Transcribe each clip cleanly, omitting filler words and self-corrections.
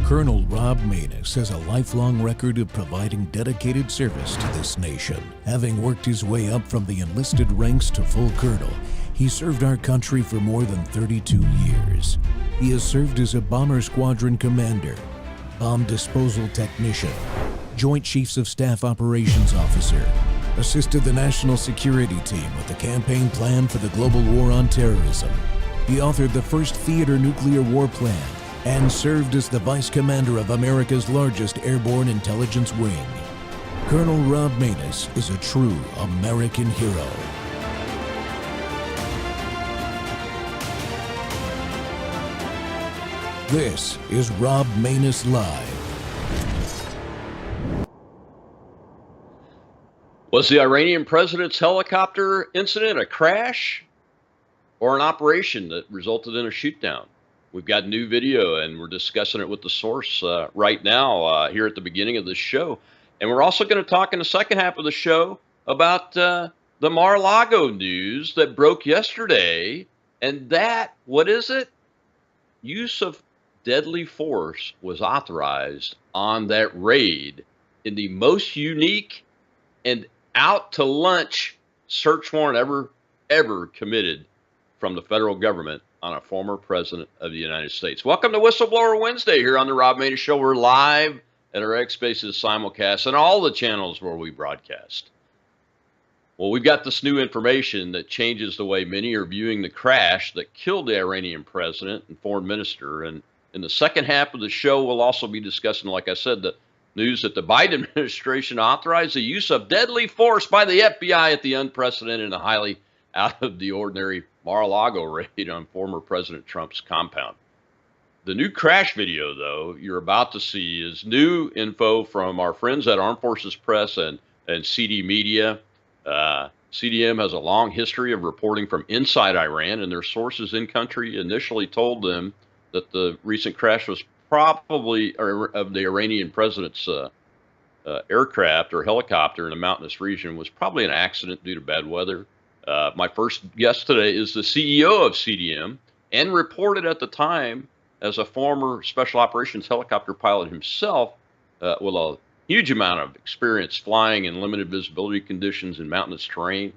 Colonel Rob Maness has a lifelong record of providing dedicated service to this nation. Having worked his way up from the enlisted ranks to full colonel, he served our country for more than 32 years. He has served as a bomber squadron commander, bomb disposal technician, Joint Chiefs of Staff Operations Officer, assisted the National Security Team with the campaign plan for the global war on terrorism. He authored the first theater nuclear war plan and served as the Vice Commander of America's largest airborne intelligence wing. Colonel Rob Maness is a true American hero. This is Rob Maness Live. Was the Iranian president's helicopter incident a crash or an operation that resulted in a shootdown? We've got new video, and we're discussing it with the source right now here at the beginning of this show. And we're also going to talk in the second half of the show about the Mar-a-Lago news that broke yesterday. And that, what is it? Use of deadly force was authorized on that raid in the most unique and out to lunch search warrant ever committed from the federal government on a former president of the United States. Welcome to Whistleblower Wednesday here on the Rob Maness Show. We're live at our X Spaces simulcast and all the channels where we broadcast. Well, we've got this new information that changes the way many are viewing the crash that killed the Iranian president and foreign minister. And in the second half of the show, we'll also be discussing, like I said, the news that the Biden administration authorized the use of deadly force by the FBI at the unprecedented and highly out of the ordinary Mar-a-Lago raid on former President Trump's compound. The new crash video, though, you're about to see is new info from our friends at Armed Forces Press and CD Media. CDM has a long history of reporting from inside Iran, and their sources in country initially told them that the recent crash was probably of the Iranian president's aircraft or helicopter in a mountainous region was probably an accident due to bad weather. My first guest today is the CEO of CDM and reported at the time as a former special operations helicopter pilot himself with a huge amount of experience flying in limited visibility conditions in mountainous terrain,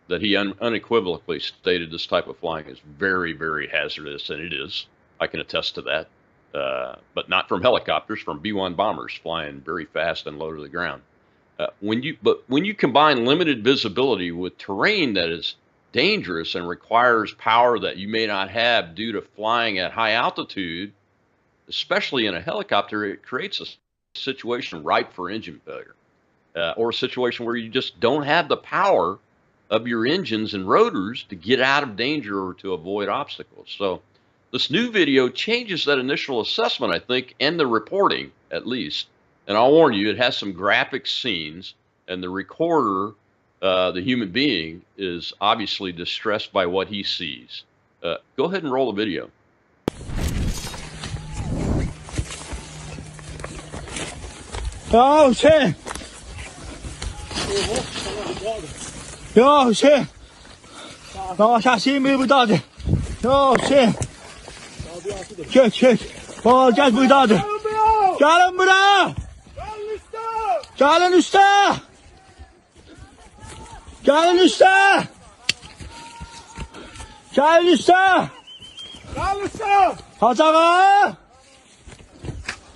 that he unequivocally stated this type of flying is very, very hazardous, and it is. I can attest to that, but not from helicopters, from B-1 bombers flying very fast and low to the ground. When you combine limited visibility with terrain that is dangerous and requires power that you may not have due to flying at high altitude, especially in a helicopter, it creates a situation ripe for engine failure, or a situation where you just don't have the power of your engines and rotors to get out of danger or to avoid obstacles. So this new video changes that initial assessment, I think, and the reporting at least. And I'll warn you, it has some graphic scenes, and the recorder, the human being, is obviously distressed by what he sees. Go ahead and roll the video. يا حسين يا حسين ما شخصی میبوداده يا حسين چک باجت بوداده گرم برا گرم üstte gelin üstte gelin üstte Hacı ağa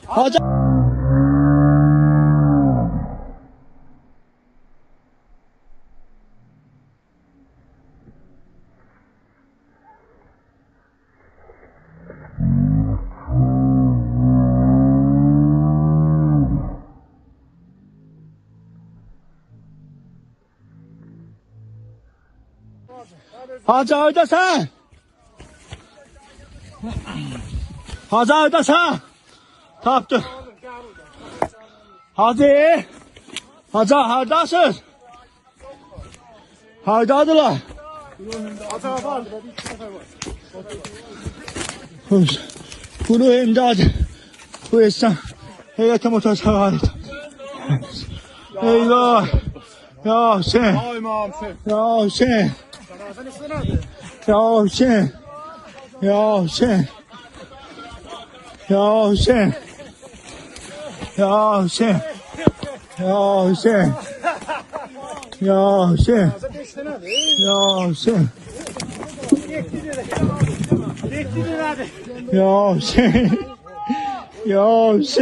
Hacı Hacı oradasın. Hacı oradasın. Taptı. Hacı. Hacı oradasın. Hardadılar. Guru imdad. Bu İslam heyeti motor savarit. Eyvah. Ya Hüseyin. Ya Hüseyin. Ya Hüseyin. Ya Hüseyin. Ya Hüseyin. 야, 씨. 야, 씨. 야, 씨. 야, 씨. 야, 씨. 야, 씨.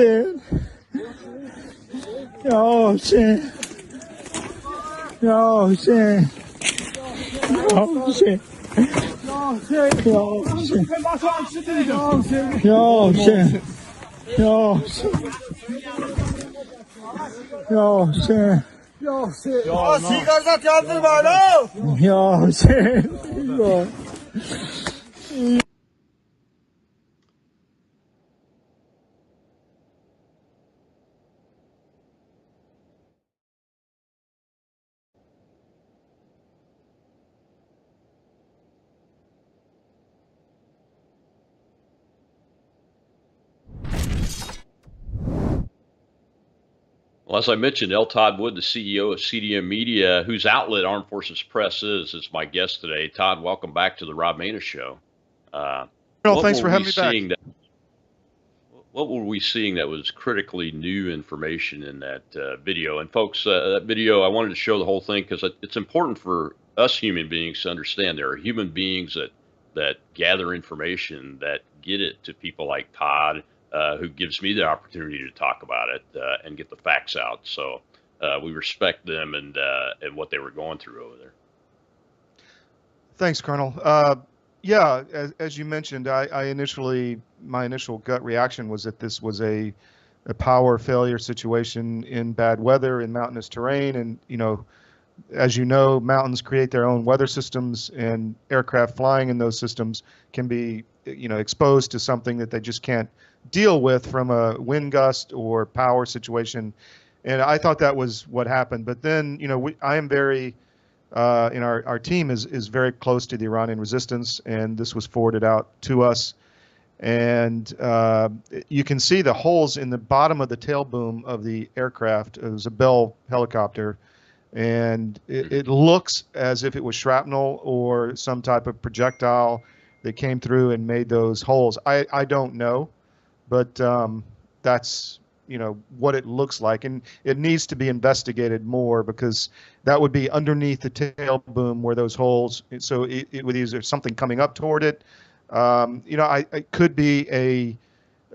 야, 씨. 야, 씨. 야, 씨. Well, as I mentioned, L. Todd Wood, the CEO of CDM Media, whose outlet Armed Forces Press is my guest today. Todd, welcome back to the Rob Maness Show. Thanks for having me back. What were we seeing that was critically new information in that video? And folks, that video, I wanted to show the whole thing because it's important for us human beings to understand there are human beings that gather information, that get it to people like Todd, who gives me the opportunity to talk about it and get the facts out. So we respect them and what they were going through over there. Thanks, Colonel. Yeah, as you mentioned, my initial gut reaction was that this was a power failure situation in bad weather in mountainous terrain. And, as you know, mountains create their own weather systems, and aircraft flying in those systems can be, exposed to something that they just can't deal with from a wind gust or power situation. And I thought that was what happened. But then, I am very, our team is very close to the Iranian resistance, and this was forwarded out to us. And you can see the holes in the bottom of the tail boom of the aircraft. It was a Bell helicopter, and it looks as if it was shrapnel or some type of projectile that came through and made those holes. I don't know, but that's what it looks like, and it needs to be investigated more, because that would be underneath the tail boom where those holes. So it would either something coming up toward it. It could be a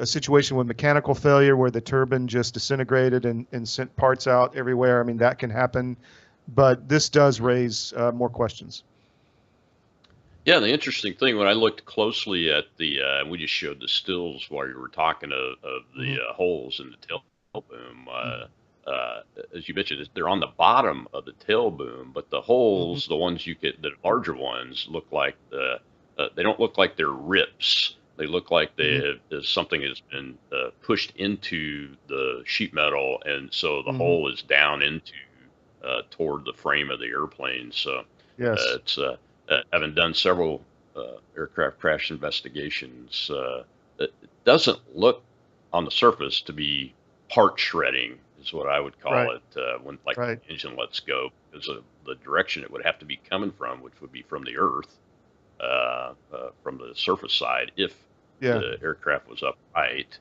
situation with mechanical failure where the turbine just disintegrated and sent parts out everywhere. I mean, that can happen, but this does raise more questions. Yeah, the interesting thing, when I looked closely at we just showed the stills while you were talking of the holes in the tail boom. As you mentioned, they're on the bottom of the tail boom, but the holes, the ones you get, the larger ones, look like they don't look like they're rips. They look like something has been pushed into the sheet metal, and so the hole is down into toward the frame of the airplane. So yes, it's having done several aircraft crash investigations, it doesn't look on the surface to be part shredding, is what I would call it, when the engine lets go, because of the direction it would have to be coming from, which would be from the earth, from the surface side, if the aircraft was upright.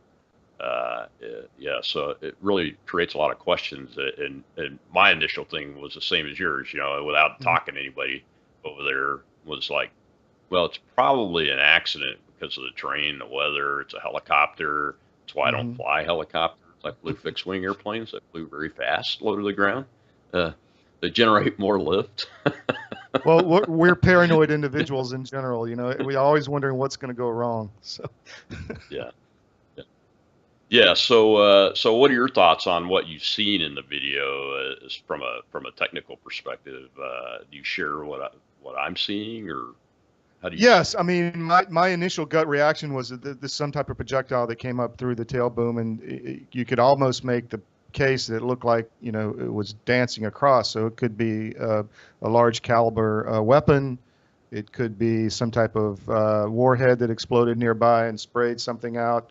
So it really creates a lot of questions. And my initial thing was the same as yours, without talking to anybody over there, was like, well, it's probably an accident because of the terrain, the weather. It's a helicopter. That's why I don't fly helicopters. I flew fixed wing airplanes that flew very fast, low to the ground. They generate more lift. Well, we're paranoid individuals in general. We're always wondering what's going to go wrong. So Yeah. So what are your thoughts on what you've seen in the video, from a technical perspective? Do you share what I'm seeing, or how do you? Yes, I mean, my initial gut reaction was that there's some type of projectile that came up through the tail boom, and you could almost make the case that it looked like it was dancing across. So it could be a large caliber weapon. It could be some type of warhead that exploded nearby and sprayed something out.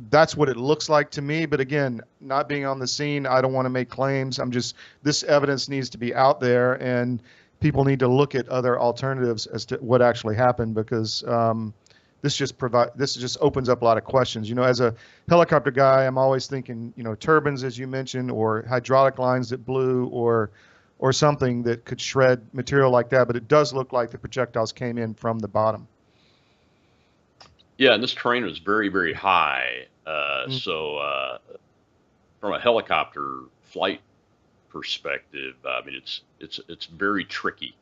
That's what it looks like to me. But again, not being on the scene, I don't want to make claims. This evidence needs to be out there, and people need to look at other alternatives as to what actually happened, because this just opens up a lot of questions. You know, as a helicopter guy, I'm always thinking, you know, turbines, as you mentioned, or hydraulic lines that blew, or something that could shred material like that. But it does look like the projectiles came in from the bottom. Yeah, and this terrain was very, very high. So from a helicopter flight perspective, I mean, it's very tricky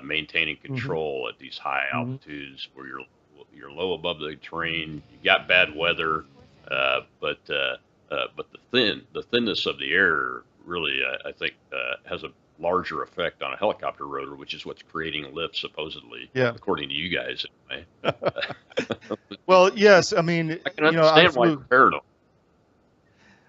maintaining control at these high altitudes where you're low above the terrain. You got bad weather, but the thinness of the air really, I think, has a larger effect on a helicopter rotor, which is what's creating lift, supposedly, according to you guys. Anyway. Well, yes, I mean, I can understand why it's paranoid.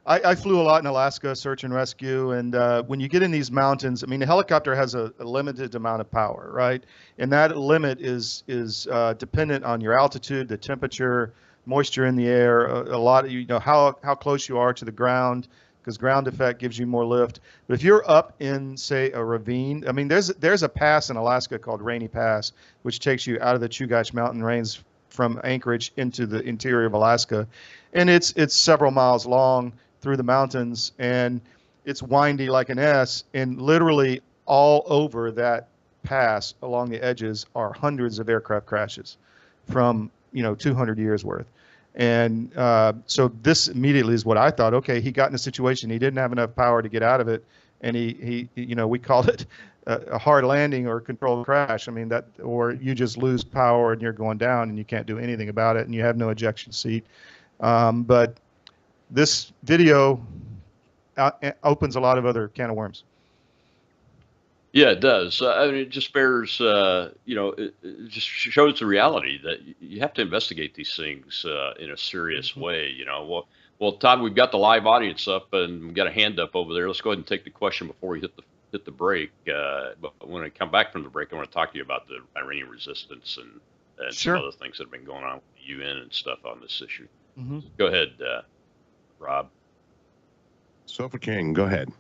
I flew a lot in Alaska, search and rescue, and when you get in these mountains, I mean, the helicopter has a limited amount of power, right? And that limit is dependent on your altitude, the temperature, moisture in the air, a lot of, you know, how close you are to the ground, because ground effect gives you more lift. But if you're up in, say, a ravine, I mean, there's a pass in Alaska called Rainy Pass, which takes you out of the Chugach mountain range from Anchorage into the interior of Alaska, and it's several miles long through the mountains, and it's windy like an S, and literally all over that pass along the edges are hundreds of aircraft crashes from, you know, 200 years worth. And so this immediately is what I thought. Okay, he got in a situation, he didn't have enough power to get out of it, and he you know, we called it a hard landing or controlled crash. I mean, that, or you just lose power and you're going down and you can't do anything about it, and you have no ejection seat. But this video opens a lot of other can of worms. Yeah, it does. I mean, it just bears, you know, it just shows the reality that you have to investigate these things in a serious way. You know, well, Todd, we've got the live audience up and we've got a hand up over there. Let's go ahead and take the question before we hit the break. But when I come back from the break, I want to talk to you about the Iranian resistance and Sure. some other things that have been going on with the UN and stuff on this issue. Go ahead, Rob. Sofa King, go ahead.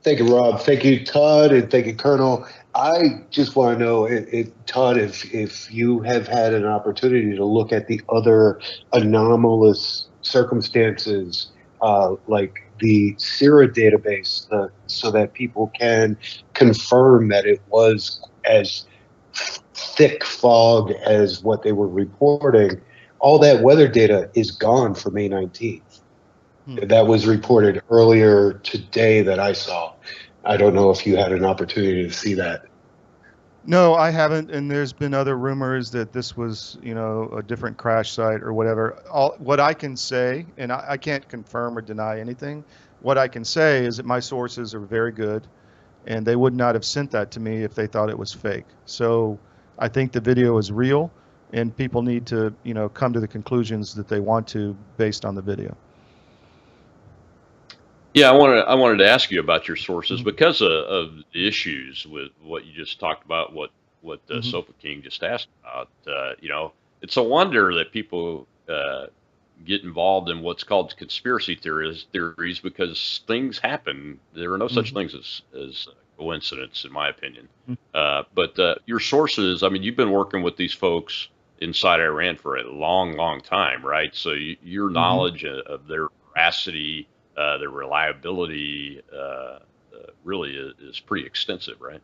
Thank you, Rob. Thank you, Todd, and thank you, Colonel. I just want to know, Todd, if you have had an opportunity to look at the other anomalous circumstances, like the CIRA database, so that people can confirm that it was as thick fog as what they were reporting. All that weather data is gone for May 19th. That was reported earlier today that I saw. I don't know if you had an opportunity to see that. No, I haven't, and there's been other rumors that this was, you know, a different crash site or whatever. What I can say, and I can't confirm or deny anything, what I can say is that my sources are very good, and they would not have sent that to me if they thought it was fake. So I think the video is real, and people need to, you know, come to the conclusions that they want to based on the video. Yeah, I wanted to ask you about your sources because of the issues with what you just talked about, what Sofa King just asked about. You know, it's a wonder that people get involved in what's called conspiracy theories because things happen. There are no such things as coincidence, in my opinion. But your sources, I mean, you've been working with these folks inside Iran for a long, long time, right? So your knowledge of their veracity, their reliability really is pretty extensive, right?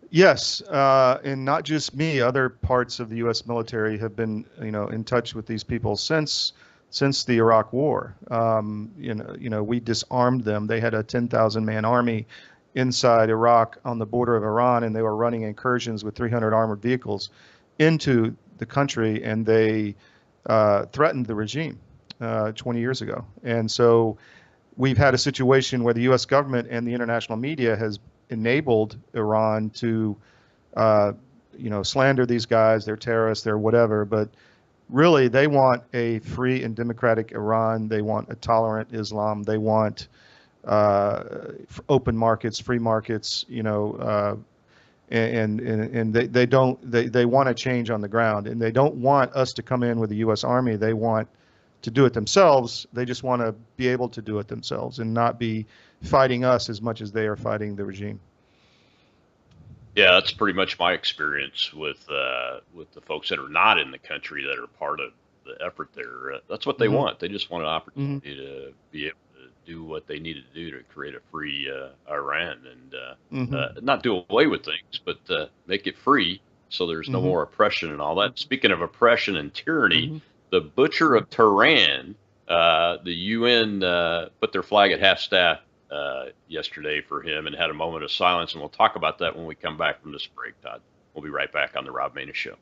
Yes, and not just me. Other parts of the U.S. military have been, you know, in touch with these people since the Iraq War. You know, we disarmed them. They had a 10,000-man army inside Iraq on the border of Iran, and they were running incursions with 300 armored vehicles into the country, and they threatened the regime 20 years ago. And so we've had a situation where the U.S. government and the international media has enabled Iran to, you know, slander these guys. They're terrorists, they're whatever. But really, they want a free and democratic Iran. They want a tolerant Islam. They want open markets, free markets. You know, and they want a change on the ground, and they don't want us to come in with the U.S. Army. They want to do it themselves. They just want to be able to do it themselves and not be fighting us as much as they are fighting the regime. Yeah, that's pretty much my experience with the folks that are not in the country that are part of the effort there. That's what they Hmm. want. They just want an Hmm. opportunity to be able to do what they needed to do to create a free Iran and Hmm. not do away with things, but make it free so there's no Hmm. more oppression and all that. Speaking of oppression and tyranny, Hmm. the butcher of Tehran, the UN put their flag at half staff yesterday for him and had a moment of silence. And we'll talk about that when we come back from this break, Todd. We'll be right back on the Rob Maness Show.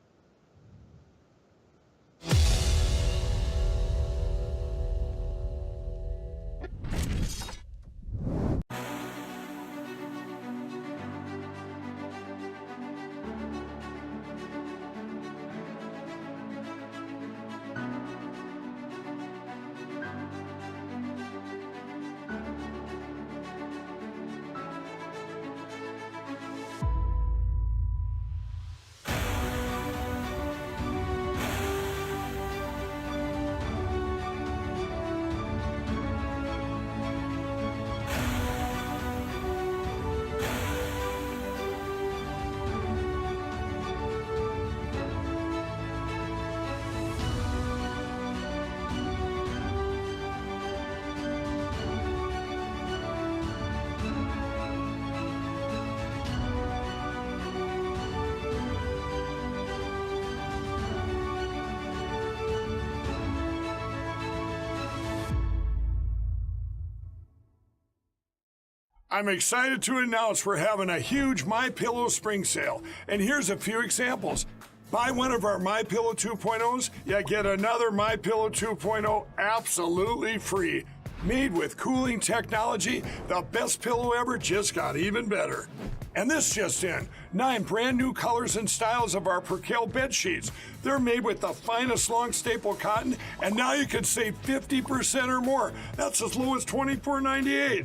I'm excited to announce we're having a huge MyPillow spring sale. And here's a few examples. Buy one of our MyPillow 2.0s, you get another MyPillow 2.0 absolutely free. Made with cooling technology, the best pillow ever just got even better. And this just in, 9 brand new colors and styles of our Percale bed sheets. They're made with the finest long staple cotton, and now you can save 50% or more. That's as low as $24.98.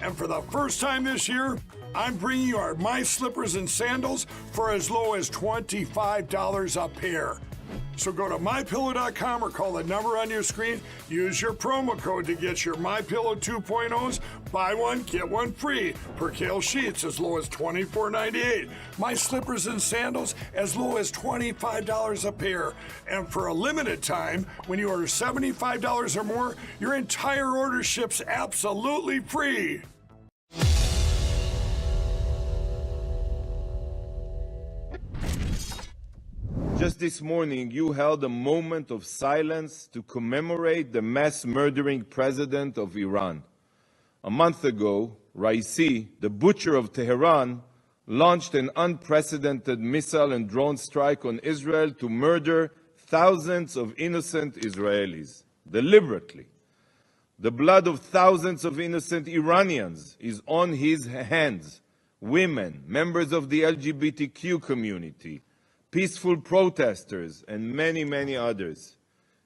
And for the first time this year, I'm bringing you our My Slippers and Sandals for as low as $25 a pair. So go to MyPillow.com or call the number on your screen. Use your promo code to get your MyPillow 2.0s. Buy one, get one free. Percale sheets as low as $24.98. My Slippers and Sandals as low as $25 a pair. And for a limited time, when you order $75 or more, your entire order ships absolutely free. Just this morning, you held a moment of silence to commemorate the mass murdering president of Iran. A month ago, Raisi, the butcher of Tehran, launched an unprecedented missile and drone strike on Israel to murder thousands of innocent Israelis, deliberately. The blood of thousands of innocent Iranians is on his hands. Women, members of the LGBTQ community, peaceful protesters, and many, many others.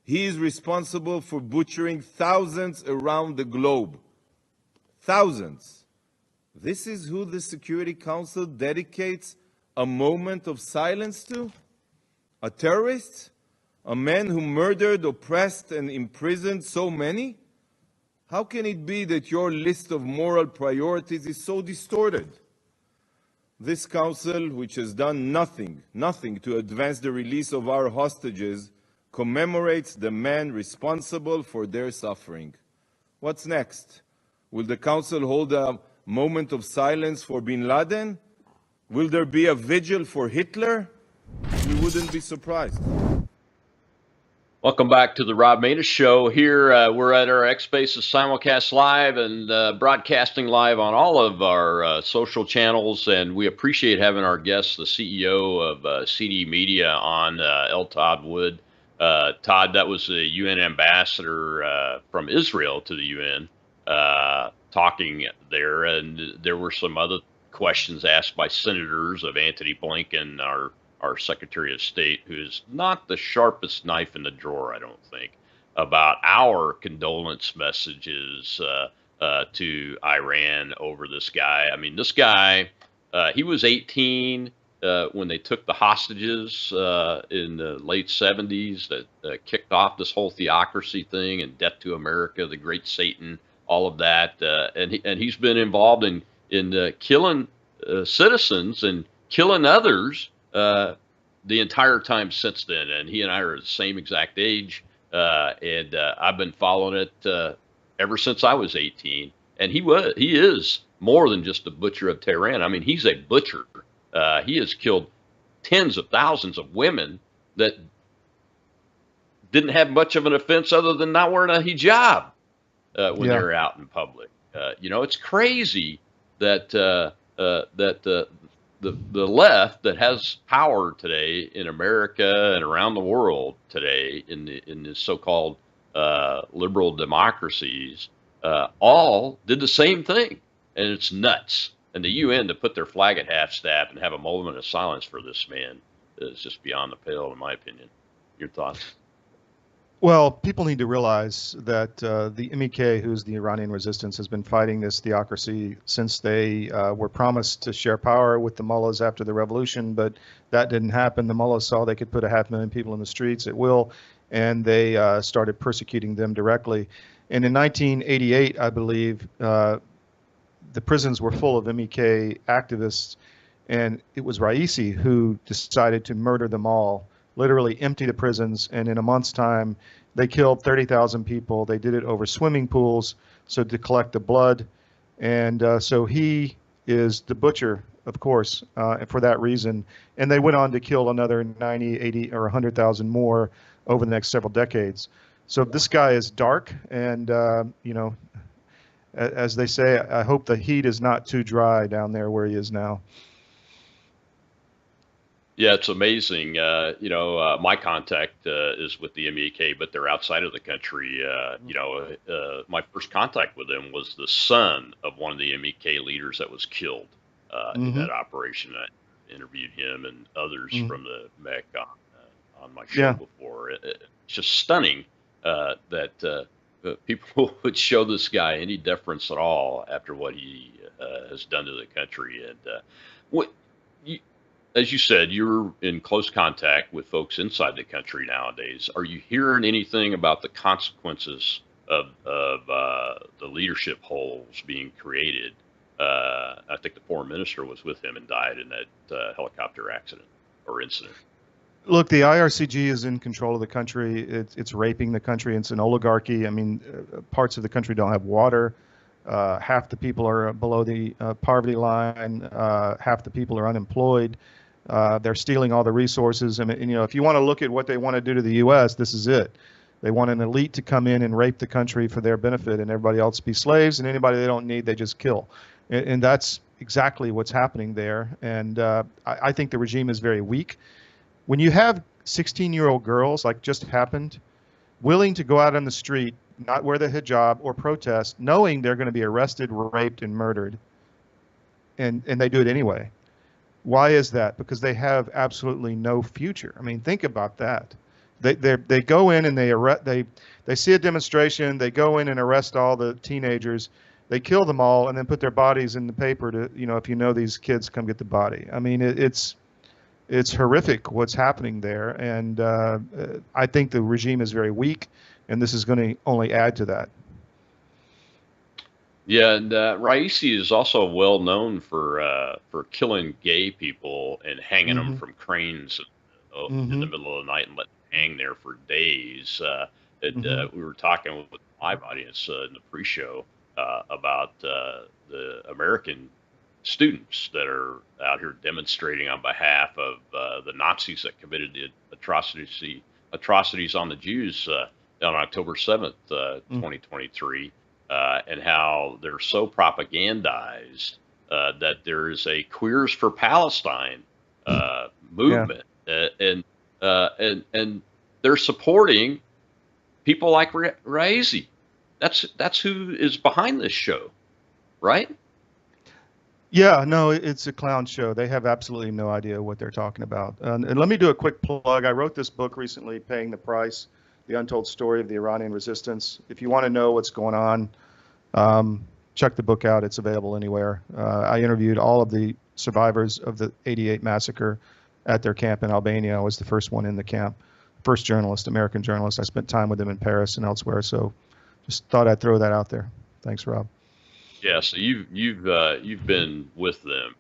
He is responsible for butchering thousands around the globe. Thousands. This is who the Security Council dedicates a moment of silence to? A terrorist? A man who murdered, oppressed, and imprisoned so many? How can it be that your list of moral priorities is so distorted? This council, which has done nothing to advance the release of our hostages, commemorates the man responsible for their suffering. What's next? Will the council hold a moment of silence for bin Laden? Will there be a vigil for Hitler? We wouldn't be surprised. Welcome back to the Rob Maness Show. Here we're at our X Spaces simulcast live and broadcasting live on all of our social channels. And we appreciate having our guest, the CEO of CD Media, on L. Todd Wood. Todd, that was the UN ambassador from Israel to the UN talking there. And there were some other questions asked by senators of Antony Blinken, our Secretary of State, who's not the sharpest knife in the drawer, I don't think, about our condolence messages to Iran over this guy. I mean, this guy, he was 18 when they took the hostages in the late 70s that kicked off this whole theocracy thing and Debt to America, the Great Satan, all of that. And he's been involved in killing citizens and killing others the entire time since then. And he and I are the same exact age, and I've been following it ever since I was 18. And he is more than just a butcher of Tehran. I mean, he's a butcher. He has killed tens of thousands of women that didn't have much of an offense other than not wearing a hijab when they're out in public. It's crazy that the left that has power today in America and around the world today in the so-called liberal democracies all did the same thing, and it's nuts. And the UN to put their flag at half-staff and have a moment of silence for this man is just beyond the pale, in my opinion. Your thoughts? Well, people need to realize that the MEK, who's the Iranian resistance, has been fighting this theocracy since they were promised to share power with the mullahs after the revolution, but that didn't happen. The mullahs saw they could put 500,000 people in the streets at will, and they started persecuting them directly. And in 1988, I believe, the prisons were full of MEK activists, and it was Raisi who decided to murder them all, literally empty the prisons, and in a month's time, they killed 30,000 people. They did it over swimming pools, so to collect the blood. And so he is the butcher, of course, for that reason. And they went on to kill another 90, 80, or 100,000 more over the next several decades. So this guy is dark, and, as they say, I hope the heat is not too dry down there where he is now. Yeah, it's amazing. My contact is with the MEK, but they're outside of the country. My first contact with them was the son of one of the MEK leaders that was killed in that operation. I interviewed him and others from the MEK on my show before. It's just stunning that people would show this guy any deference at all after what he has done to the country. And as you said, you're in close contact with folks inside the country nowadays. Are you hearing anything about the consequences of the leadership holes being created? I think the foreign minister was with him and died in that helicopter accident or incident. Look, the IRCG is in control of the country. It's raping the country. It's an oligarchy. I mean, parts of the country don't have water. Half the people are below the poverty line. Half the people are unemployed. They're stealing all the resources. I mean, if you want to look at what they want to do to the U.S., this is it. They want an elite to come in and rape the country for their benefit, and everybody else be slaves, and anybody they don't need, they just kill. And that's exactly what's happening there. And I think the regime is very weak. When you have 16-year-old girls, like just happened, willing to go out on the street, not wear the hijab or protest, knowing they're going to be arrested, raped, and murdered, and they do it anyway. Why is that? Because they have absolutely no future. I mean, think about that. They go in and they see a demonstration. They go in and arrest all the teenagers. They kill them all and then put their bodies in the paper to, if you know these kids, come get the body. I mean, it's horrific what's happening there, and I think the regime is very weak, and this is going to only add to that. Yeah, and Raisi is also well known for killing gay people and hanging them from cranes in the middle of the night and letting them hang there for days. We were talking with the live audience in the pre-show about the American students that are out here demonstrating on behalf of the Nazis that committed the atrocities on the Jews on October 7th, 2023. And how they're so propagandized that there is a Queers for Palestine movement, and they're supporting people like Raisi. That's who is behind this show, right? Yeah, no, it's a clown show. They have absolutely no idea what they're talking about. And let me do a quick plug. I wrote this book recently, Paying the Price: The Untold Story of the Iranian Resistance. If you want to know what's going on, check the book out. It's available anywhere. I interviewed all of the survivors of the '88 massacre at their camp in Albania. I was the first one in the camp, first journalist, American journalist. I spent time with them in Paris and elsewhere. So just thought I'd throw that out there. Thanks, Rob. Yeah, so you've been with them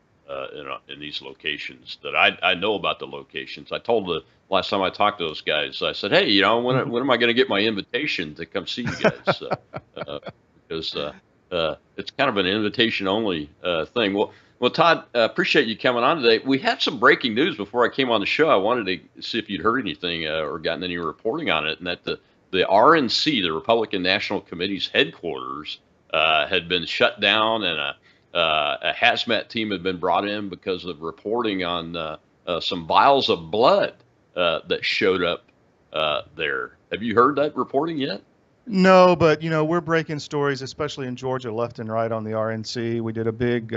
in these locations that I know about the locations. I told the last time I talked to those guys, I said, hey, when am I going to get my invitation to come see you guys? Because it's kind of an invitation only thing. Well, Todd, appreciate you coming on today. We had some breaking news before I came on the show. I wanted to see if you'd heard anything or gotten any reporting on it, and that the RNC, the Republican National Committee's headquarters, had been shut down, and a hazmat team had been brought in because of reporting on some vials of blood that showed up there. Have you heard that reporting yet? No, but we're breaking stories, especially in Georgia, left and right on the RNC. We did a big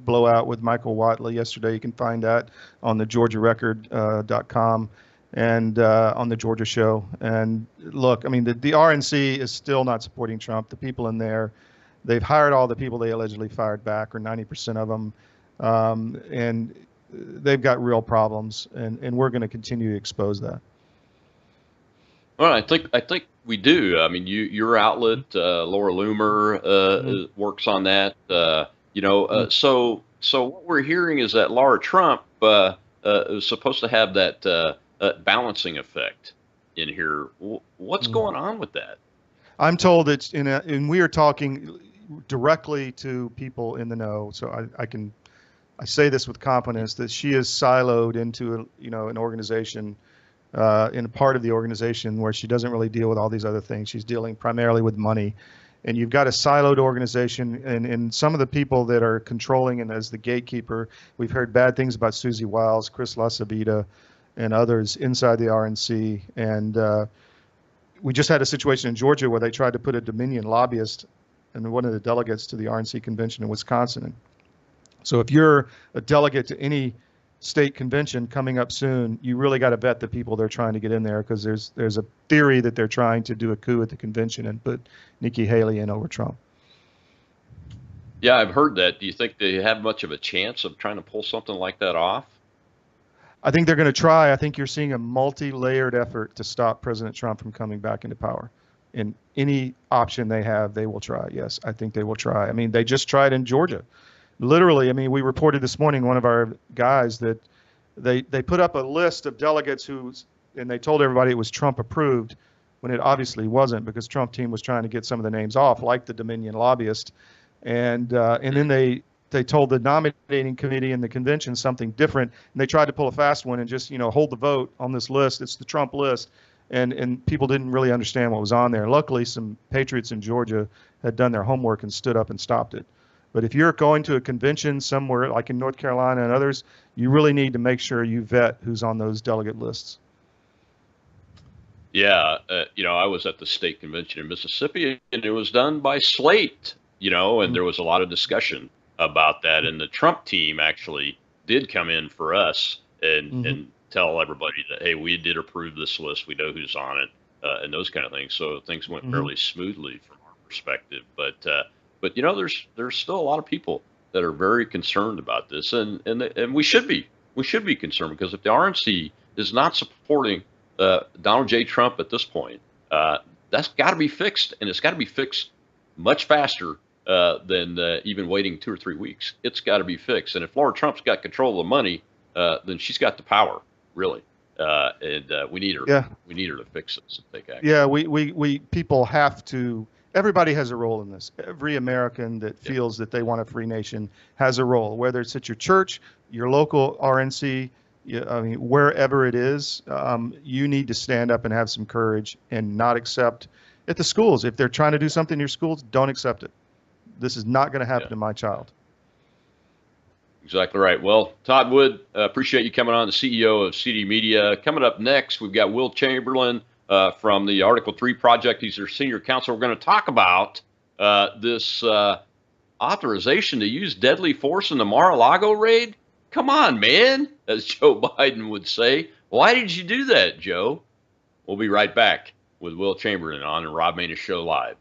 blowout with Michael Watley yesterday. You can find that on the GeorgiaRecord.com and on the Georgia Show. And look, I mean, the RNC is still not supporting Trump. The people in there, they've hired all the people they allegedly fired back, or 90% of them, and they've got real problems. And we're going to continue to expose that. Well, I think we do. I mean, your outlet, Laura Loomer, works on that. So what we're hearing is that Laura Trump is supposed to have that balancing effect in here. What's going on with that? I'm told it's and we are talking directly to people in the know. So I say this with confidence that she is siloed into an organization. In a part of the organization where she doesn't really deal with all these other things. She's dealing primarily with money. And you've got a siloed organization, and some of the people that are controlling and as the gatekeeper, we've heard bad things about Susie Wiles, Chris LaCivita, and others inside the RNC. And we just had a situation in Georgia where they tried to put a Dominion lobbyist and one of the delegates to the RNC convention in Wisconsin. So if you're a delegate to any state convention coming up soon, you really got to vet the people they're trying to get in there, because there's a theory that they're trying to do a coup at the convention and put Nikki Haley in over Trump. Yeah, I've heard that. Do you think they have much of a chance of trying to pull something like that off? I think they're going to try. I think you're seeing a multi-layered effort to stop President Trump from coming back into power. And any option they have, they will try. Yes, I think they will try. I mean, they just tried in Georgia. Literally, I mean, we reported this morning, one of our guys, that they put up a list of delegates and they told everybody it was Trump approved, when it obviously wasn't, because Trump team was trying to get some of the names off, like the Dominion lobbyist. And then they told the nominating committee and the convention something different, and they tried to pull a fast one and just hold the vote on this list. It's the Trump list, and people didn't really understand what was on there. Luckily, some patriots in Georgia had done their homework and stood up and stopped it. But if you're going to a convention somewhere like in North Carolina and others, you really need to make sure you vet who's on those delegate lists. Yeah, I was at the state convention in Mississippi, and it was done by slate, and there was a lot of discussion about that. And the Trump team actually did come in for us and tell everybody that, hey, we did approve this list. We know who's on it, and those kind of things. So things went fairly smoothly from our perspective. But there's still a lot of people that are very concerned about this, and we should be concerned, because if the RNC is not supporting Donald J. Trump at this point, that's got to be fixed, and it's got to be fixed much faster than even waiting 2 or 3 weeks. It's got to be fixed, and if Laura Trump's got control of the money, then she's got the power, really, and we need her. Yeah. We need her to fix this and take action. Yeah, we people have to. Everybody has a role in this. Every American that feels that they want a free nation has a role, whether it's at your church, your local RNC, wherever it is. You need to stand up and have some courage and not accept at the schools. If they're trying to do something in your schools, don't accept it. This is not going to happen to my child. Exactly right. Well, Todd Wood, appreciate you coming on, the CEO of CD Media. Coming up next, we've got Will Chamberlain from the Article 3 Project. He's their senior counsel. We're going to talk about this authorization to use deadly force in the Mar-a-Lago raid. Come on, man, as Joe Biden would say. Why did you do that, Joe? We'll be right back with Will Chamberlain on the Rob Maness Show Live.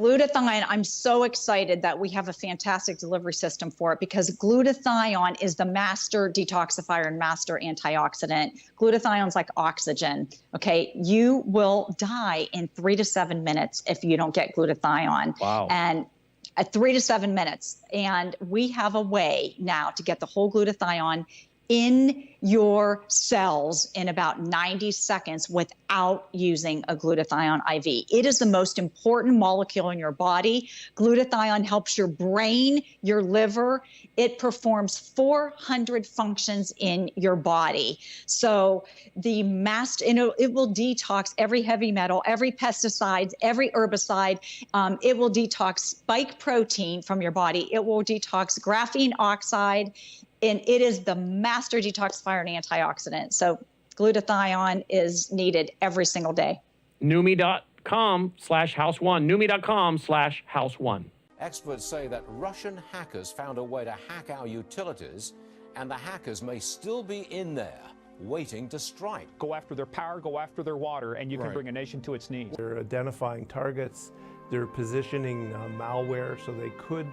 Glutathione, I'm so excited that we have a fantastic delivery system for it, because glutathione is the master detoxifier and master antioxidant. Glutathione's like oxygen. Okay. You will die in 3 to 7 minutes if you don't get glutathione. Wow. And at 3 to 7 minutes. And we have a way now to get the whole glutathione in your cells in about 90 seconds without using a glutathione IV. It is the most important molecule in your body. Glutathione helps your brain, your liver. It performs 400 functions in your body. So the it will detox every heavy metal, every pesticide, every herbicide. It will detox spike protein from your body. It will detox graphene oxide. And it is the master detoxifier and antioxidant. So glutathione is needed every single day. Numi.com/house1. Numi.com/house1. Experts say that Russian hackers found a way to hack our utilities, and the hackers may still be in there, waiting to strike. Go after their power, go after their water, and you can bring a nation to its knees. They're identifying targets, they're positioning malware so they could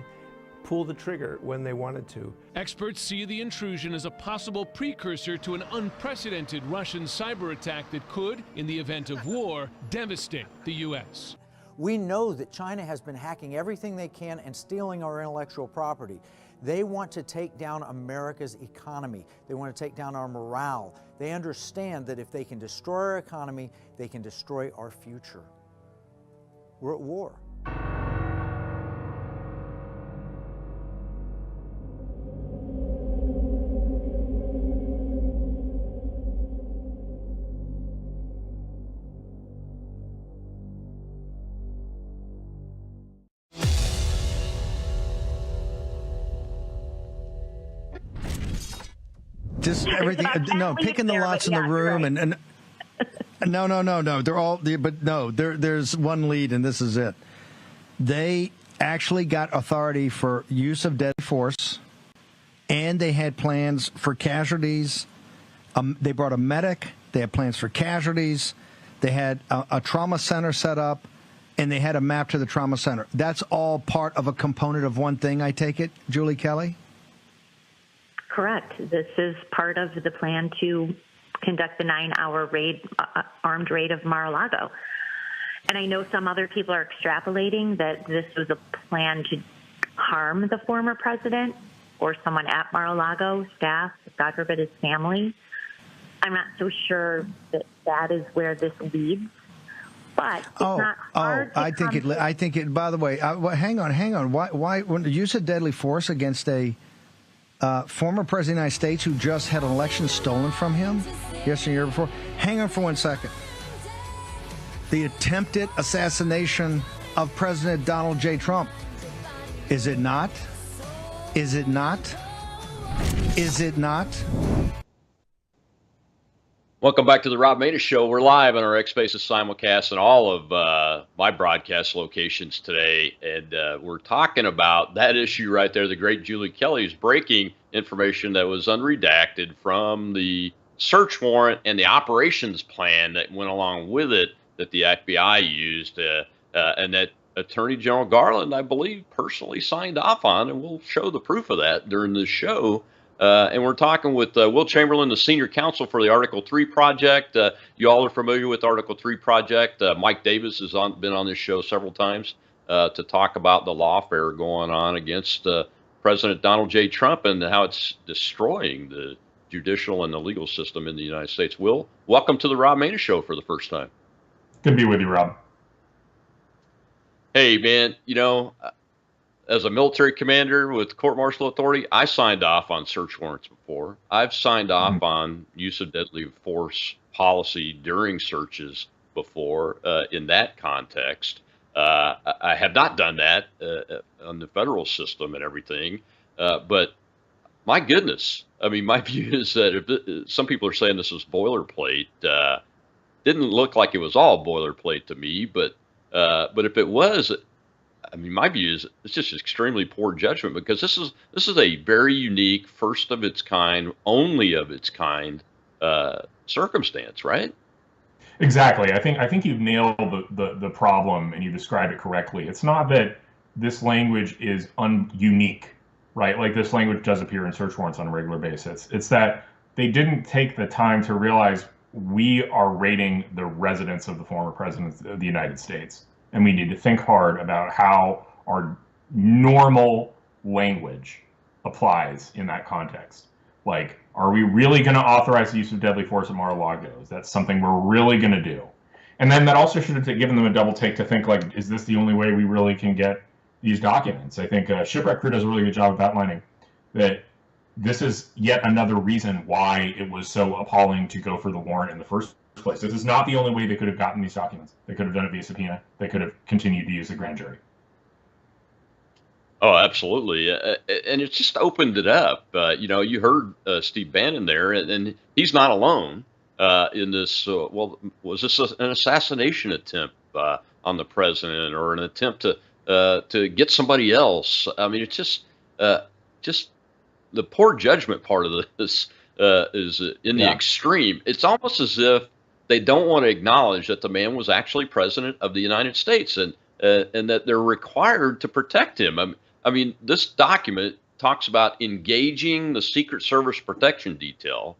pull the trigger when they wanted to. Experts see the intrusion as a possible precursor to an unprecedented Russian cyber attack that could, in the event of war, devastate the U.S. We know that China has been hacking everything they can and stealing our intellectual property. They want to take down America's economy. They want to take down our morale. They understand that if they can destroy our economy, they can destroy our future. We're at war. Just everything. No, picking the lots in the room, right. and no. They're all. But no, there's one lead, and this is it. They actually got authority for use of deadly force, and they had plans for casualties. They brought a medic. They had plans for casualties. They had a trauma center set up, and they had a map to the trauma center. That's all part of a component of one thing, I take it, Julie Kelly? Correct. This is part of the plan to conduct the 9-hour raid, armed raid of Mar-a-Lago. And I know some other people are extrapolating that this was a plan to harm the former president or someone at Mar-a-Lago, staff, God forbid his family. I'm not so sure that that is where this leads. But it's not hard I think it. By the way, hang on. Why? When you said deadly force against a former president of the United States who just had an election stolen from him yesterday, year before. Hang on for 1 second. The attempted assassination of President Donald J. Trump. Is it not? Is it not? Is it not? Welcome back to the Rob Maness Show. We're live on our X Spaces simulcast and all of my broadcast locations today. And we're talking about that issue right there. The great Julie Kelly's breaking information that was unredacted from the search warrant and the operations plan that went along with it that the FBI used and that Attorney General Garland, I believe, personally signed off on. And we'll show the proof of that during this show. And we're talking with Will Chamberlain, the senior counsel for the Article 3 project. You all are familiar with Article 3 project. Mike Davis has been on this show several times to talk about the lawfare going on against President Donald J. Trump and how it's destroying the judicial and the legal system in the United States. Will, welcome to the Rob Maness Show for the first time. Good to be with you, Rob. Hey, man, as a military commander with court-martial authority, I signed off on search warrants before. I've signed off on use of deadly force policy during searches before in that context. I have not done that on the federal system and everything. But my goodness, I mean, my view is that some people are saying this is boilerplate. Didn't look like it was all boilerplate to me, but if it was, I mean, my view is it's just extremely poor judgment because this is a very unique, first of its kind, only of its kind circumstance, right? Exactly. I think you've nailed the problem and you described it correctly. It's not that this language is unique, right? Like this language does appear in search warrants on a regular basis. It's that they didn't take the time to realize we are raiding the residence of the former president of the United States. And we need to think hard about how our normal language applies in that context. Like, are we really going to authorize the use of deadly force at Mar-a-Lago? Is that something we're really going to do? And then that also should have given them a double take to think, like, is this the only way we really can get these documents? I think Shipwreck Crew does a really good job of outlining that this is yet another reason why it was so appalling to go for the warrant in the first place. This is not the only way they could have gotten these documents. They could have done it via subpoena. They could have continued to use the grand jury. Oh, absolutely. And it just opened it up. You heard Steve Bannon there, and he's not alone in this. Was this an assassination attempt on the president, or an attempt to get somebody else? I mean, it's just the poor judgment part of this is in the extreme. It's almost as if they don't want to acknowledge that the man was actually president of the United States, and that they're required to protect him. I mean, this document talks about engaging the Secret Service protection detail,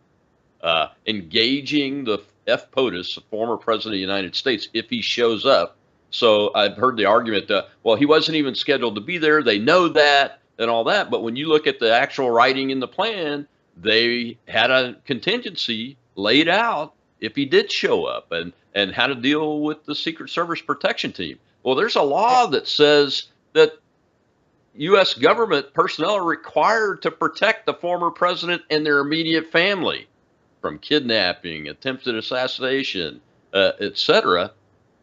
engaging the POTUS, the former president of the United States, if he shows up. So I've heard the argument that, well, he wasn't even scheduled to be there. They know that and all that. But when you look at the actual writing in the plan, they had a contingency laid out if he did show up, and how to deal with the Secret Service protection team. Well, there's a law that says that U.S. government personnel are required to protect the former president and their immediate family from kidnapping, attempted assassination, etc.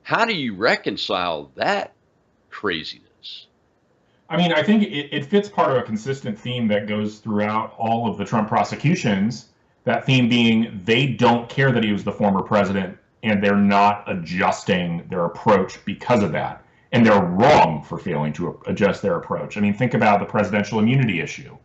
How do you reconcile that craziness? I mean, I think it fits part of a consistent theme that goes throughout all of the Trump prosecutions, that theme being they don't care that he was the former president, and they're not adjusting their approach because of that. And they're wrong for failing to adjust their approach. I mean, think about the presidential immunity issue.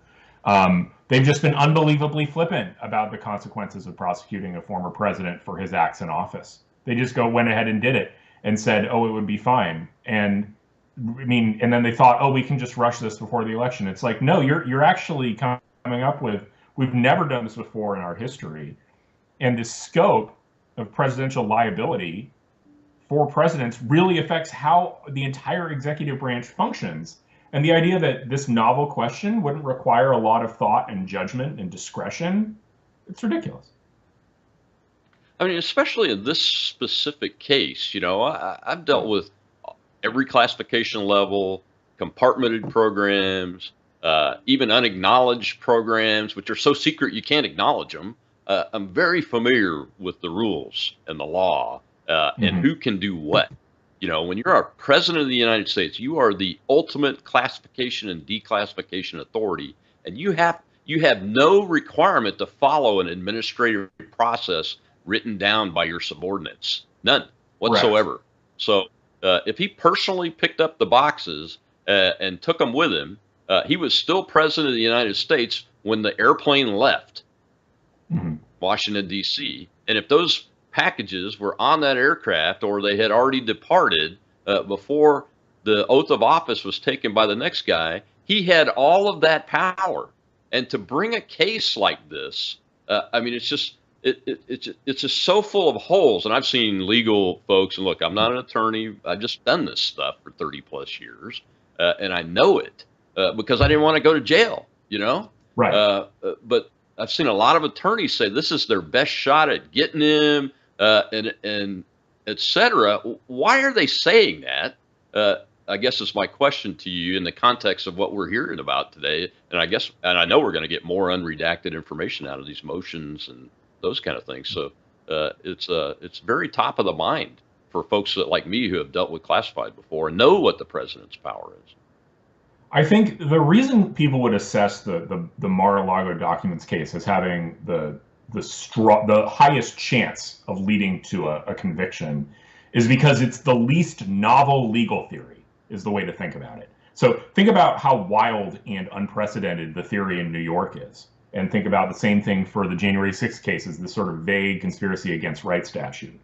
They've just been unbelievably flippant about the consequences of prosecuting a former president for his acts in office. They just went ahead and did it and said, oh, it would be fine. And I mean, and then they thought, oh, we can just rush this before the election. It's like, no, you're actually coming up with, we've never done this before in our history. And the scope of presidential liability for presidents really affects how the entire executive branch functions. And the idea that this novel question wouldn't require a lot of thought and judgment and discretion, it's ridiculous. I mean, especially in this specific case, I've dealt with every classification level, compartmented programs, even unacknowledged programs, which are so secret you can't acknowledge them. I'm very familiar with the rules and the law. And who can do what. When you're a president of the United States, you are the ultimate classification and declassification authority, and you have no requirement to follow an administrative process written down by your subordinates, none whatsoever. Right. So if he personally picked up the boxes and took them with him, he was still president of the United States when the airplane left Washington, D.C. And if those packages were on that aircraft, or they had already departed before the oath of office was taken by the next guy, he had all of that power. And to bring a case like this, I mean, it's just so full of holes. And I've seen legal folks, and look, I'm not an attorney. I've just done this stuff for 30 plus years, and I know it because I didn't want to go to jail. Right. But I've seen a lot of attorneys say this is their best shot at getting him. And et cetera. Why are they saying that? I guess is my question to you in the context of what we're hearing about today. And I know we're going to get more unredacted information out of these motions and those kind of things. So it's very top of the mind for folks like me who have dealt with classified before and know what the president's power is. I think the reason people would assess the Mar-a-Lago documents case as having the highest chance of leading to a conviction is because it's the least novel legal theory, is the way to think about it. So think about how wild and unprecedented the theory in New York is, and think about the same thing for the January 6th cases, this sort of vague conspiracy against rights statute.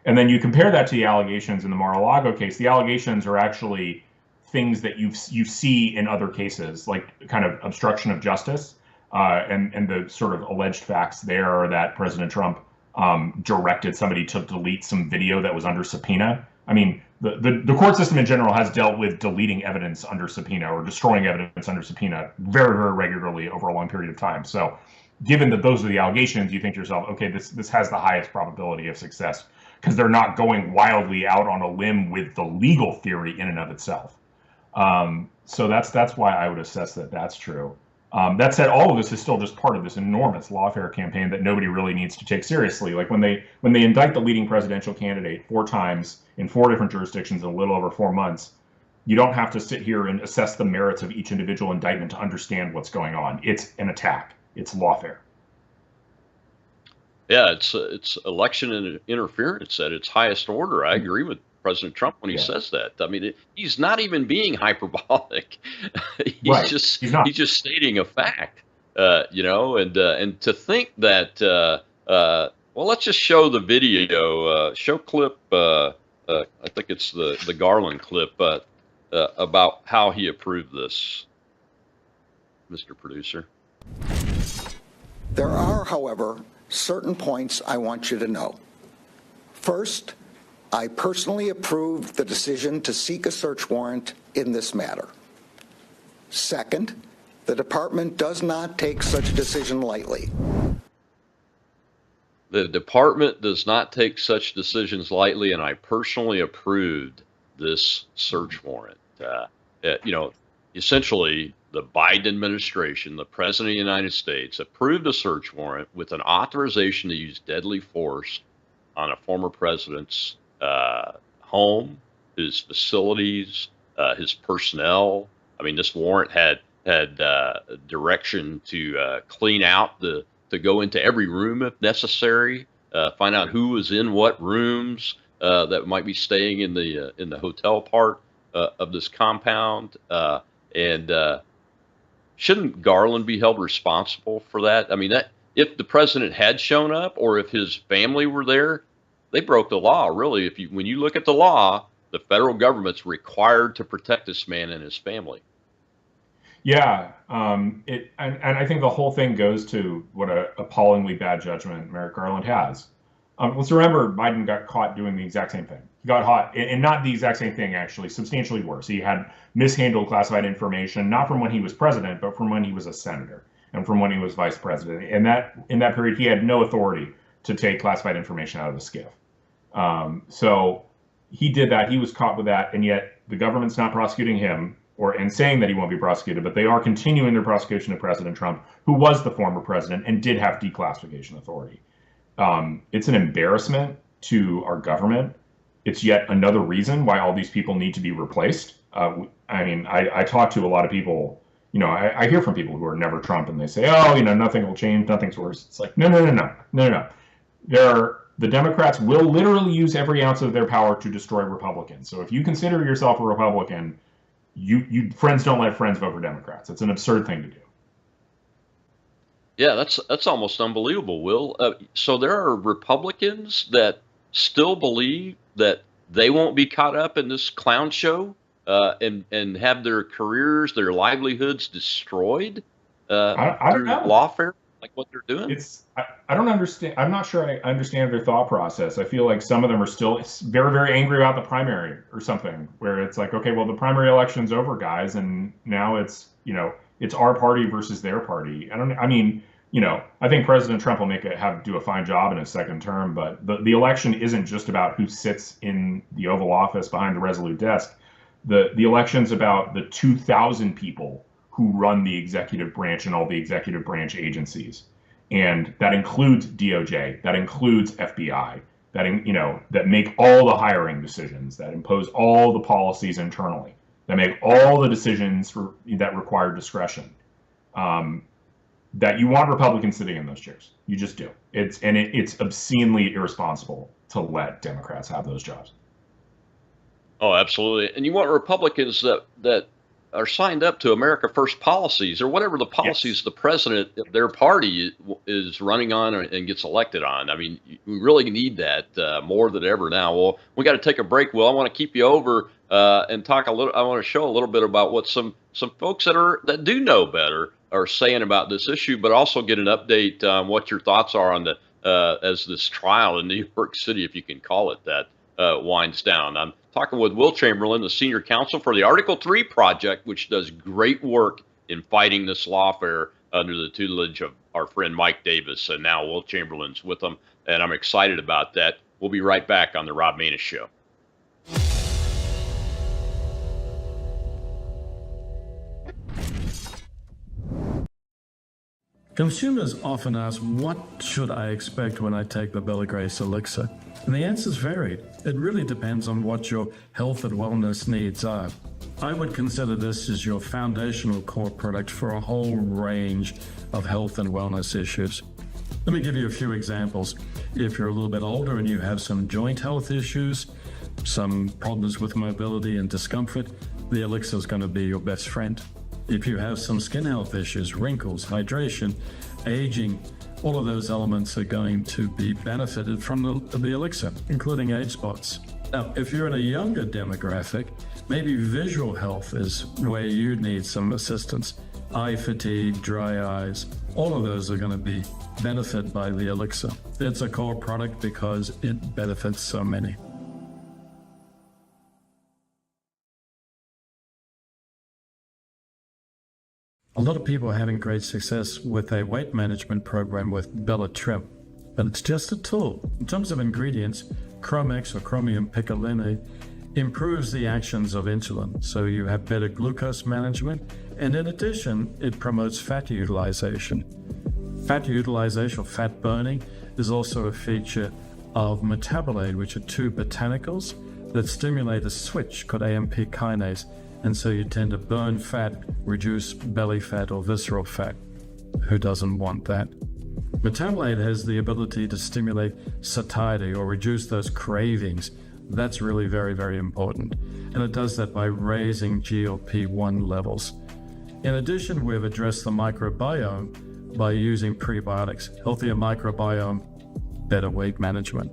And then you compare that to the allegations in the Mar-a-Lago case. The allegations are actually things that you see in other cases, like kind of obstruction of justice, and the sort of alleged facts there are that President Trump directed somebody to delete some video that was under subpoena. I mean, the court system in general has dealt with deleting evidence under subpoena or destroying evidence under subpoena very, very regularly over a long period of time. So given that those are the allegations, you think to yourself, okay, this has the highest probability of success because they're not going wildly out on a limb with the legal theory in and of itself. So that's why I would assess that that's true. That said, all of this is still just part of this enormous lawfare campaign that nobody really needs to take seriously. Like when they indict the leading presidential candidate 4 times in 4 different jurisdictions in a little over 4 months, you don't have to sit here and assess the merits of each individual indictment to understand what's going on. It's an attack. It's lawfare. Yeah, it's election interference at its highest order. I agree with President Trump when he says that. I mean, he's not even being hyperbolic. He's just stating a fact. And to think that well, let's just show the video. Show clip. I think it's the Garland clip about how he approved this, Mr. Producer. There are, however, certain points I want you to know. First, I personally approved the decision to seek a search warrant in this matter. Second, the department does not take such a decision lightly. The department does not take such decisions lightly, and I personally approved this search warrant. Essentially, the Biden administration, the President of the United States, approved a search warrant with an authorization to use deadly force on a former president's home, his facilities, his personnel. I mean, this warrant had direction to clean out to go into every room if necessary, find out who was in what rooms that might be staying in the hotel part of this compound, and shouldn't Garland be held responsible for that? I mean, that if the president had shown up or if his family were there, they broke the law. Really, when you look at the law, the federal government's required to protect this man and his family. Yeah, and I think the whole thing goes to what a appallingly bad judgment Merrick Garland has. Let's remember, Biden got caught doing the exact same thing. He got caught, and not the exact same thing, actually, substantially worse. He had mishandled classified information, not from when he was president, but from when he was a senator and from when he was vice president. And in that period, he had no authority to take classified information out of the SCIF. So he did that. He was caught with that, and yet the government's not prosecuting him and saying that he won't be prosecuted, but they are continuing their prosecution of President Trump, who was the former president and did have declassification authority. It's an embarrassment to our government. It's yet another reason why all these people need to be replaced. I mean, I talk to a lot of people, I hear from people who are never Trump, and they say, oh, nothing will change, nothing's worse. It's like, no. The Democrats will literally use every ounce of their power to destroy Republicans. So if you consider yourself a Republican, you friends don't let friends vote for Democrats. It's an absurd thing to do. Yeah, that's almost unbelievable, Will. So there are Republicans that still believe that they won't be caught up in this clown show and have their careers, their livelihoods destroyed I don't know. lawfare, like what they're doing. I don't understand. I'm not sure I understand their thought process. I feel like some of them are still very, very angry about the primary or something, where it's like, okay, well, the primary election's over, guys, and now it's it's our party versus their party. I think President Trump will do a fine job in his second term, but the election isn't just about who sits in the Oval Office behind the Resolute desk. The election's about the 2,000 people who run the executive branch and all the executive branch agencies. And that includes DOJ, that includes FBI, that make all the hiring decisions, that impose all the policies internally, that make all the decisions that require discretion. That you want Republicans sitting in those chairs. You just do. It's obscenely irresponsible to let Democrats have those jobs. Oh, absolutely. And you want Republicans that are signed up to America First policies or whatever the policies the president, their party is running on and gets elected on. I mean, we really need that more than ever now. Well, we got to take a break. Will, I want to keep you over and talk a little. I want to show a little bit about what some folks that do know better are saying about this issue, but also get an update on what your thoughts are on as this trial in New York City, if you can call it that, winds down. I'm talking with Will Chamberlain, the senior counsel for the Article 3 Project, which does great work in fighting this lawfare under the tutelage of our friend Mike Davis. And now Will Chamberlain's with them, and I'm excited about that. We'll be right back on the Rob Maness Show. Consumers often ask, what should I expect when I take the Bella Grace elixir? And the answer's varied. It really depends on what your health and wellness needs are. I would consider this as your foundational core product for a whole range of health and wellness issues. Let me give you a few examples. If you're a little bit older and you have some joint health issues, some problems with mobility and discomfort, the elixir is going to be your best friend. If you have some skin health issues, wrinkles, hydration, aging, all of those elements are going to be benefited from the elixir, including age spots. Now, if you're in a younger demographic, maybe visual health is where you need some assistance. Eye fatigue, dry eyes, all of those are going to be benefited by the elixir. It's a core product because it benefits so many. A lot of people are having great success with a weight management program with Bella Trim, but it's just a tool. In terms of ingredients, Chromex or chromium picolinate improves the actions of insulin, so you have better glucose management, and in addition, it promotes fat utilization. Fat utilization or fat burning is also a feature of metabolite, which are two botanicals that stimulate a switch called AMP kinase. And so you tend to burn fat, reduce belly fat or visceral fat. Who doesn't want that? Metabolite has the ability to stimulate satiety or reduce those cravings. That's really very, very important. And it does that by raising GLP-1 levels. In addition, we've addressed the microbiome by using prebiotics. Healthier microbiome, better weight management.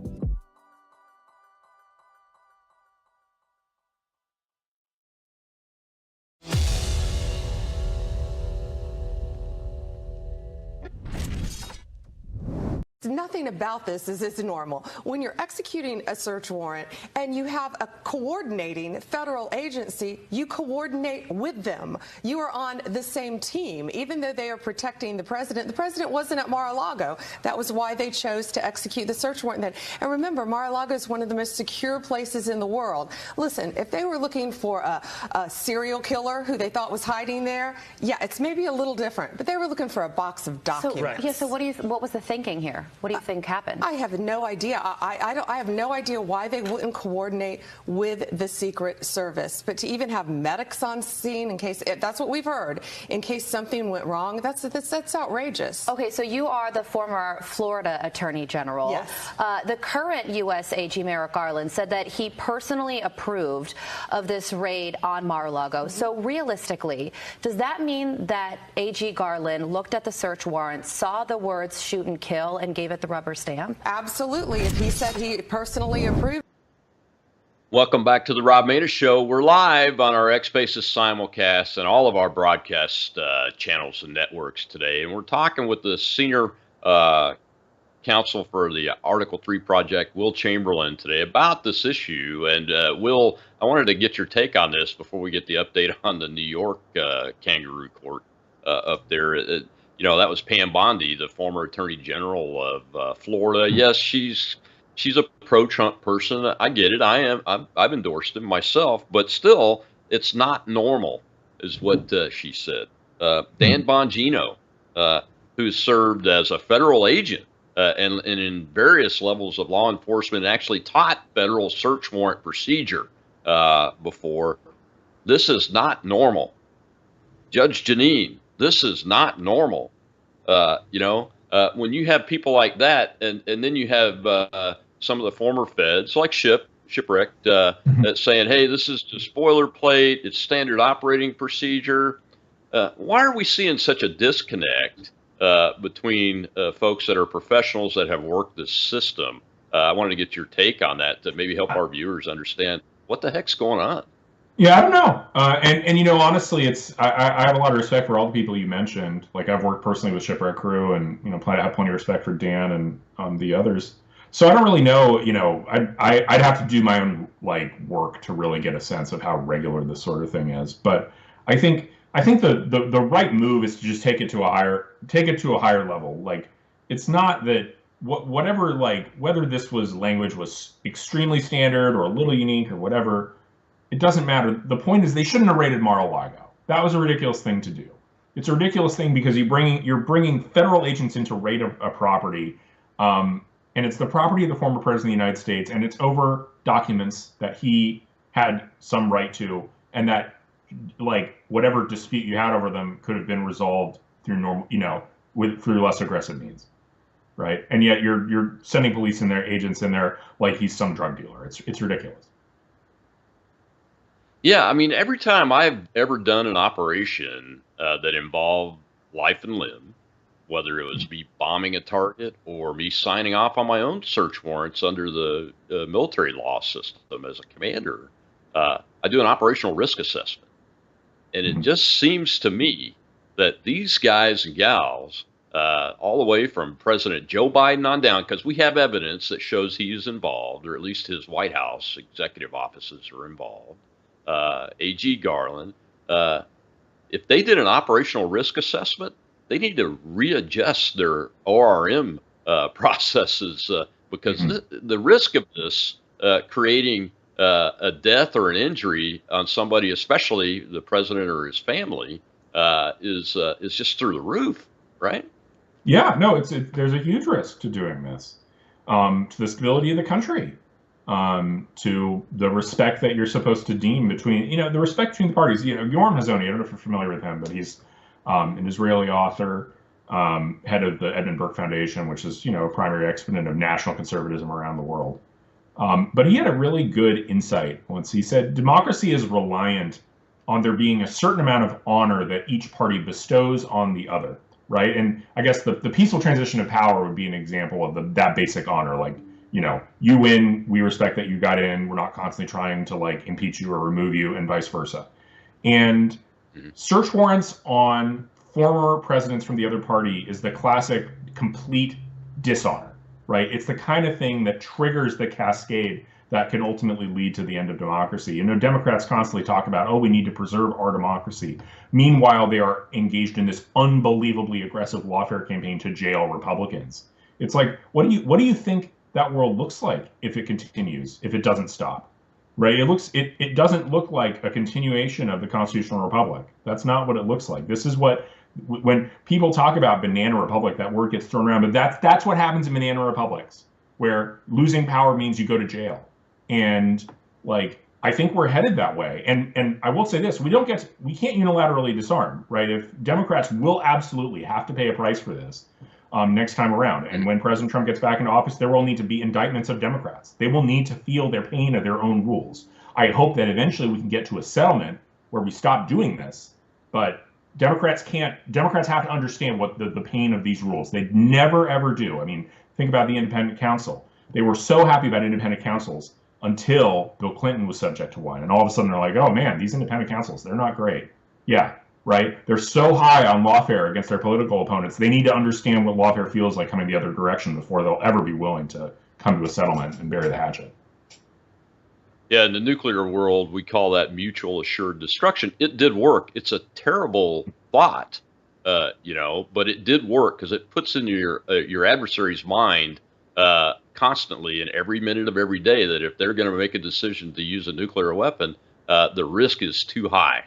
Nothing about this is normal. When you're executing a search warrant and you have a coordinating federal agency, you coordinate with them. You are on the same team, even though they are protecting the president. The president wasn't at Mar-a-Lago. That was why they chose to execute the search warrant then. And remember, Mar-a-Lago is one of the most secure places in the world. Listen, if they were looking for a serial killer who they thought was hiding there, yeah, it's maybe a little different. But they were looking for a box of documents. So what was the thinking here? What do you think happened? I have no idea. I have no idea why they wouldn't coordinate with the Secret Service. But to even have medics on scene in case, that's what we've heard, in case something went wrong, that's outrageous. Okay, so you are the former Florida Attorney General. Yes. The current U.S. AG Merrick Garland said that he personally approved of this raid on Mar-a-Lago. So realistically, does that mean that AG Garland looked at the search warrant, saw the words shoot and kill, and gave it the rubber stamp? Absolutely. If he said he personally approved. Welcome back to the Rob Maness Show. We're live on our X Spaces simulcast and all of our broadcast channels and networks today. And we're talking with the senior counsel for the Article 3 Project, Will Chamberlain, today about this issue. And Will, I wanted to get your take on this before we get the update on the New York kangaroo court up there. You know, that was Pam Bondi, the former Attorney General of Florida. Yes, she's a pro-Trump person. I get it. I've endorsed him myself, but still, it's not normal, is what she said. Dan Bongino, who served as a federal agent and in various levels of law enforcement, actually taught federal search warrant procedure before. This is not normal. Judge Janine, this is not normal. When you have people like that, and then you have some of the former feds like Schiff, Shipwrecked, saying, hey, this is just boilerplate, it's standard operating procedure. Why are we seeing such a disconnect between folks that are professionals that have worked this system? I wanted to get your take on that to maybe help our viewers understand what the heck's going on. Yeah, I don't know. And you know, honestly, I have a lot of respect for all the people you mentioned. Like, I've worked personally with Shipwreck Crew, and you know, I have plenty of respect for Dan and the others. So I don't really know. You know, I'd have to do my own like work to really get a sense of how regular this sort of thing is. But I think the right move is to just take it to a higher level. Like, it's not that whatever, like, whether this language was extremely standard or a little unique or whatever. It doesn't matter. The point is they shouldn't have raided Mar-a-Lago. That was a ridiculous thing to do. It's a ridiculous thing because you're bringing federal agents in to raid a property, and it's the property of the former president of the United States, and it's over documents that he had some right to, and that, like, whatever dispute you had over them could have been resolved through normal, you know, through less aggressive means, right? And yet you're sending police in there, agents in there, like he's some drug dealer. It's ridiculous. Yeah, I mean, every time I've ever done an operation that involved life and limb, whether it was me bombing a target or me signing off on my own search warrants under the military law system as a commander, I do an operational risk assessment. And it just seems to me that these guys and gals, all the way from President Joe Biden on down, because we have evidence that shows he's involved, or at least his White House executive offices are involved, AG Garland, if they did an operational risk assessment, they need to readjust their ORM processes because the risk of this creating a death or an injury on somebody, especially the president or his family, is just through the roof, right? Yeah, no, there's a huge risk to doing this, to the stability of the country. To the respect that you're supposed to deem between, you know, the respect between the parties. You know, Yoram Hazony, I don't know if you're familiar with him, but he's an Israeli author, head of the Edmund Burke Foundation, which is, you know, a primary exponent of national conservatism around the world. But he had a really good insight once. He said, democracy is reliant on there being a certain amount of honor that each party bestows on the other, right? And I guess the peaceful transition of power would be an example of that basic honor, like, you know, you win, we respect that you got in, we're not constantly trying to, like, impeach you or remove you, and vice versa. And search warrants on former presidents from the other party is the classic complete dishonor, right? It's the kind of thing that triggers the cascade that can ultimately lead to the end of democracy. You know, Democrats constantly talk about, oh, we need to preserve our democracy. Meanwhile, they are engaged in this unbelievably aggressive lawfare campaign to jail Republicans. It's like, what do you think that world looks like if it continues, if it doesn't stop, right? It doesn't look like a continuation of the constitutional republic. That's not what it looks like. This is what, when people talk about banana republic, that word gets thrown around, but that's what happens in banana republics, where losing power means you go to jail. And, like, I think we're headed that way. And I will say this, we can't unilaterally disarm, right? If Democrats will absolutely have to pay a price for this, next time around. And when President Trump gets back into office, there will need to be indictments of Democrats. They will need to feel their pain of their own rules. I hope that eventually we can get to a settlement where we stop doing this. But Democrats have to understand what the pain of these rules. They never, ever do. I mean, think about the independent counsel. They were so happy about independent counsels until Bill Clinton was subject to one. And all of a sudden they're like, oh man, these independent counsels, they're not great. Yeah. Right? They're so high on lawfare against their political opponents. They need to understand what lawfare feels like coming the other direction before they'll ever be willing to come to a settlement and bury the hatchet. Yeah, in the nuclear world, we call that mutual assured destruction. It did work. It's a terrible thought, you know, but it did work because it puts in your adversary's mind constantly in every minute of every day that if they're going to make a decision to use a nuclear weapon, the risk is too high.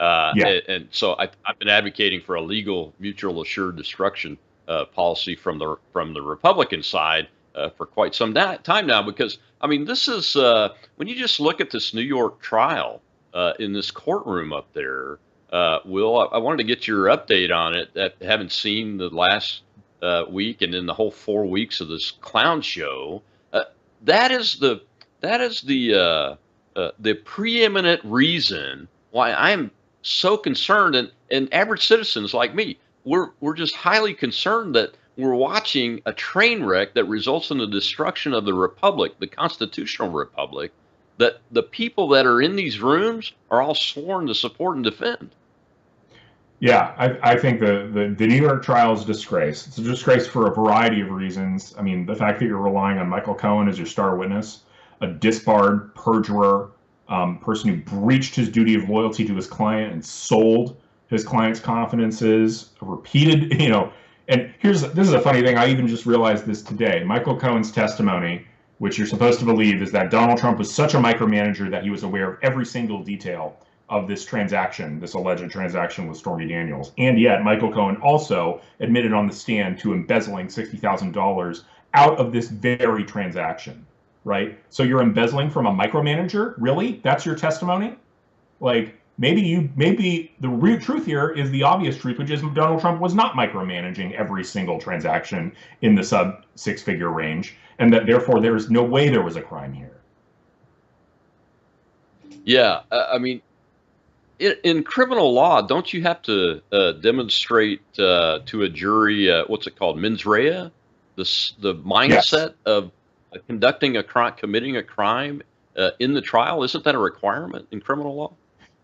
And so I've been advocating for a legal mutual assured destruction policy from the Republican side for quite some time now, because I mean, this is when you just look at this New York trial in this courtroom up there, Will, I wanted to get your update on it. That haven't seen the last week and then the whole 4 weeks of this clown show. That is that is the preeminent reason why I'm so concerned, and average citizens like me, we're just highly concerned that we're watching a train wreck that results in the destruction of the republic, the constitutional republic, that the people that are in these rooms are all sworn to support and defend. Yeah, I think the New York trial is a disgrace. It's a disgrace for a variety of reasons. I mean, the fact that you're relying on Michael Cohen as your star witness, a disbarred perjurer, person who breached his duty of loyalty to his client and sold his client's confidences, repeated, and this is a funny thing. I even just realized this today. Michael Cohen's testimony, which you're supposed to believe, is that Donald Trump was such a micromanager that he was aware of every single detail of this transaction, this alleged transaction with Stormy Daniels. And yet Michael Cohen also admitted on the stand to embezzling $60,000 out of this very transaction, right? So you're embezzling from a micromanager? Really? That's your testimony? Like, maybe the real truth here is the obvious truth, which is Donald Trump was not micromanaging every single transaction in the sub six-figure range, and that therefore there is no way there was a crime here. Yeah, I mean, in criminal law, don't you have to demonstrate to a jury what's it called, mens rea, the mindset of conducting a crime, committing a crime in the trial? Isn't that a requirement in criminal law?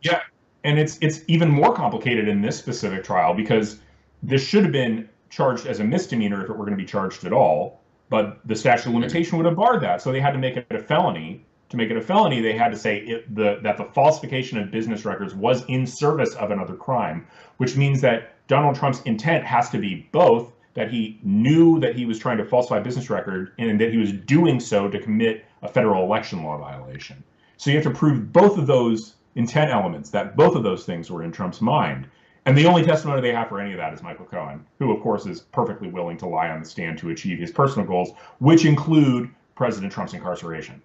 Yeah, and it's even more complicated in this specific trial because this should have been charged as a misdemeanor if it were going to be charged at all, but the statute of limitation would have barred that, so they had to make it a felony. To make it a felony, they had to say that the falsification of business records was in service of another crime, which means that Donald Trump's intent has to be both that he knew that he was trying to falsify business record and that he was doing so to commit a federal election law violation. So you have to prove both of those intent elements, that both of those things were in Trump's mind. And the only testimony they have for any of that is Michael Cohen, who, of course, is perfectly willing to lie on the stand to achieve his personal goals, which include President Trump's incarceration.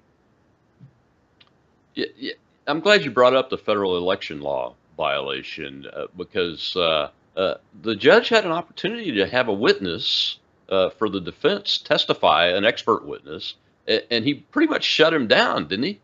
Yeah, I'm glad you brought up the federal election law violation because the judge had an opportunity to have a witness for the defense testify, an expert witness, and he pretty much shut him down, didn't he?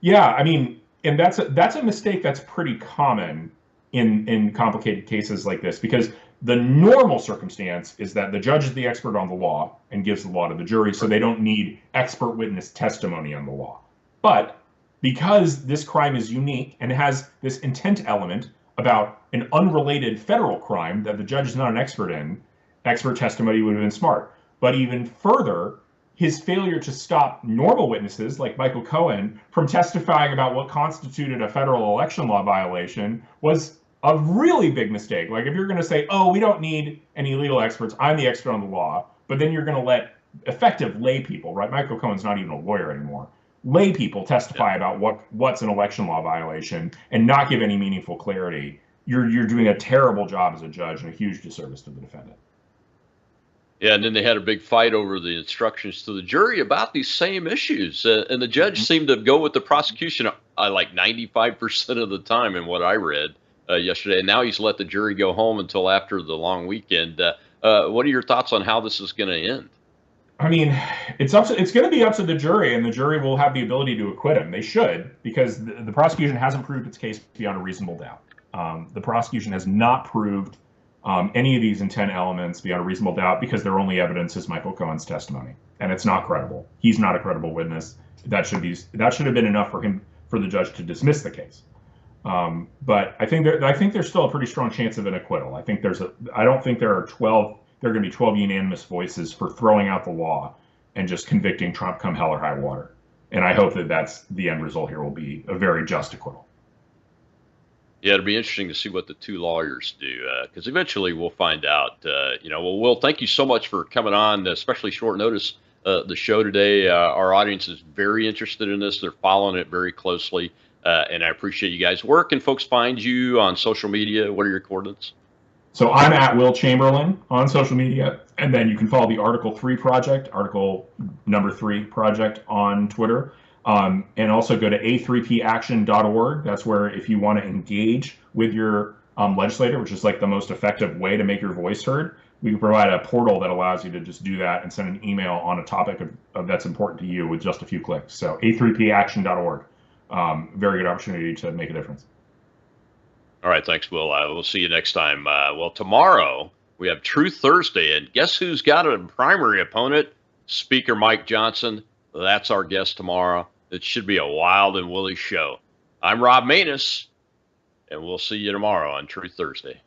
Yeah, I mean, and that's a mistake that's pretty common in complicated cases like this, because the normal circumstance is that the judge is the expert on the law and gives the law to the jury, so they don't need expert witness testimony on the law. But because this crime is unique and has this intent element about an unrelated federal crime that the judge is not an expert in, expert testimony would have been smart. But even further, his failure to stop normal witnesses like Michael Cohen from testifying about what constituted a federal election law violation was a really big mistake. Like, if you're going to say, oh, we don't need any legal experts, I'm the expert on the law, but then you're going to let effective lay people, right? Michael Cohen's not even a lawyer anymore. Lay people testify about what's an election law violation and not give any meaningful clarity. You're doing a terrible job as a judge and a huge disservice to the defendant. Yeah, and then they had a big fight over the instructions to the jury about these same issues, and the judge seemed to go with the prosecution like 95% of the time in what I read yesterday. And now he's let the jury go home until after the long weekend. What are your thoughts on how this is going to end? I mean, it's going to be up to the jury, and the jury will have the ability to acquit him. They should, because the prosecution hasn't proved its case beyond a reasonable doubt. The prosecution has not proved any of these intent elements beyond a reasonable doubt because their only evidence is Michael Cohen's testimony, and it's not credible. He's not a credible witness. That should have been enough for the judge to dismiss the case. But I think there's still a pretty strong chance of an acquittal. I don't think there are 12. There are going to be 12 unanimous voices for throwing out the law and just convicting Trump come hell or high water. And I hope that that's the end result here will be a very just acquittal. Yeah, it'll be interesting to see what the two lawyers do, because eventually we'll find out. Well, Will, thank you so much for coming on, especially short notice, the show today. Our audience is very interested in this. They're following it very closely, and I appreciate you guys' work. And folks find you on social media. What are your coordinates? So I'm at Will Chamberlain on social media, and then you can follow the Article 3 Project, Article number 3 Project on Twitter, and also go to a3paction.org. That's where, if you want to engage with your legislator, which is like the most effective way to make your voice heard, we can provide a portal that allows you to just do that and send an email on a topic that's important to you with just a few clicks. So a3paction.org. Very good opportunity to make a difference. All right, thanks, Will. We'll see you next time. Well, tomorrow we have Truth Thursday, and guess who's got a primary opponent? Speaker Mike Johnson. That's our guest tomorrow. It should be a wild and woolly show. I'm Rob Maness, and we'll see you tomorrow on Truth Thursday.